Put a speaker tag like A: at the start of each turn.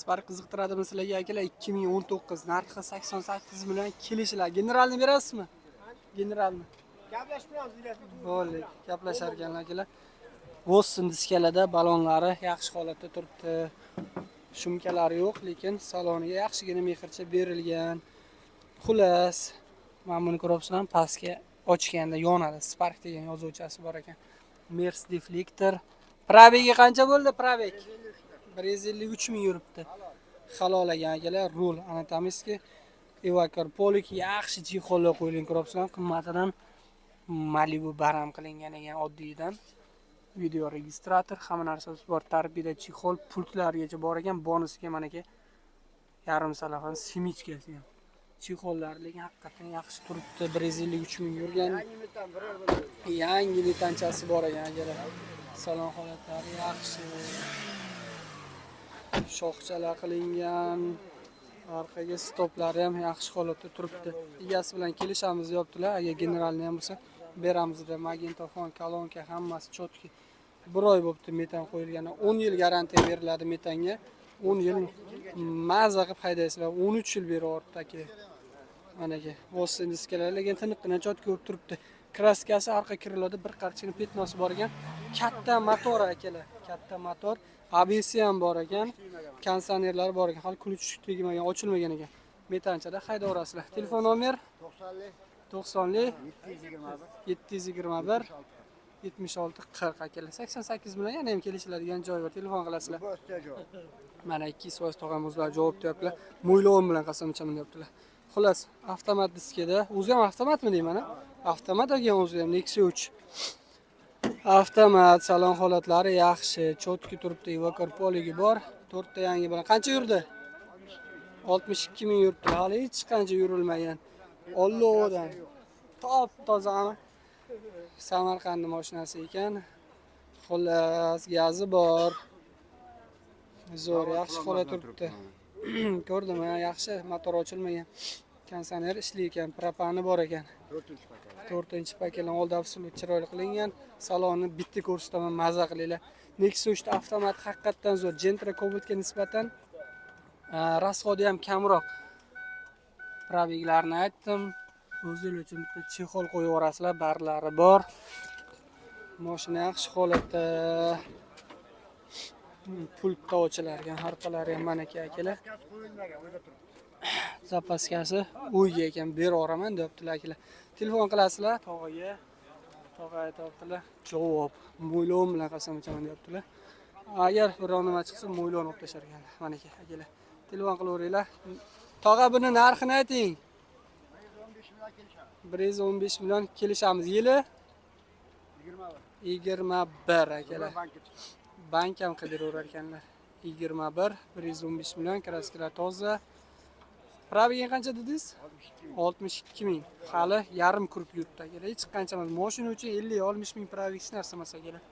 A: Spark qiziqtiradimi sizlarga akalar? 2019 narxi 88 million kelishlar. Generalni berasizmi? Generalni.
B: Gaplashmayapmiz.
A: Bo'ldi, gaplashar ekanlar akalar. Boston diskalada balonlari yaxshi holatda turibdi. Shumkalari yo'q, lekin saloniga yaxshigina mehrcha berilgan. Xullas, mana buni ko'ryapsizlar, pastga ochganda yonadi. Spark degan yozuvchasi bor ekan. Mers deflektor. Probegi qancha bo'ldi, probeg? 153 ming yuribdi. Halolagan akalar, rul anatomiski evakor polik yaxshi jixollar qo'yilgan ko'ryapsizlar. Qimmatidan Malibu baram qilingan ekan oddiydan. Video registrator, hamma narsasi bor. Tarbiyada chixol, pultlargacha bor ekan. Bonusiga mana aka yarim salafan simichkasi ham. Chixollar lekin haqiqatan yaxshi turibdi. 153 ming yurgan. Yangi metanchasi bor ekan akalar. Salon holatlari yaxshi. Shoxchalar qilingan. Orqaga stoplari ham yaxshi holatda turibdi. Egasi bilan kelishamiz deyaptilar. Agar generalni ham bo'lsa beramiz deb magnitofon, kolonka hammasi chotki. 1 oy bo'libdi metan qo'yilgani. 10 yil garantiya beriladi metanga. 10 yil maza qilib haydaysizlar. 13 yil beryapti aka. Mana aka, Boston diskalar lekin tiniqqina chotki bo'lib turibdi. Kraskasi orqa kriloda bir qarchini petnosi bor ekan. Katta motor akalar, katta motor. ABS ham bor ekan. Kondisionerlar bor ekan. Hali kun tushib tegmagan, ochilmagan ekan. Metanchada haydaverasizlar. Telefon nomer 90 721 76 40 akalar. 88 bilan yana ham kelishiladigan joy bor. Telefon qilasizlar. Mana 200% tog'am o'zlar javob deyaptilar. Mo'ylovim bilan qasam ichaman deyaptilar. Xullas, avtomat diskada. O'zi ham avtomatmi deyman, ha? Avtomat ekan o'zi ham Nexia 3. Avtomat, salon holatlari yaxshi, chotki turibdi, evakor poligi bor. 4 ta yangi bilan qancha yurdi? 62 ming yuribdi. Hali hech qancha yurilmagan. Ollodan. Top tozami? Samarqand mashinasi ekan. Xullas, gazi bor. Zo'r, yaxshi holat turibdi. Ko'rdim, yaxshi, motor ochilmagan. Kondisioner ishlayotgan, propani bor ekan. 4-pakelan oldi absolut chiroyli qilingan. Salonni bitta ko'rsataman, maza qilinglar. Nexia 3 avtomat haqiqatan zo'r. Gentra Cobalt'ga nisbatan rasxodi ham kamroq. Probeglarni aytdim. O'zinglar uchun bitta chexol qo'yib yuborasizlar, barlari bor. Mashina yaxshi holatda. Pultda ochilargan, harqalari ham mana akalar. Zapaskasi uyga ekan, beraman deyaptilar akalar. Telefon qilasizlar tog'aga. Tog'a aytibdilar, javob mo'ylov bilan qasam ichaman deyaptilar. Agar biror nima chiqsa mo'ylovni olib tashar ekan. Mana akalar. Telefon qilaveringlar. Tog'a buni narxini ayting. 115 million kelishamiz. Yili 21 akalar. Bank ham qidiraverar ekanlar. 21 115 million, kraskalar toza. Probegi qancha dedingiz? 62 ming. Hali yarim kurp yurtda. Hech qancha emas. Mashina uchun 50-60 ming probeg hech narsa emas akalar.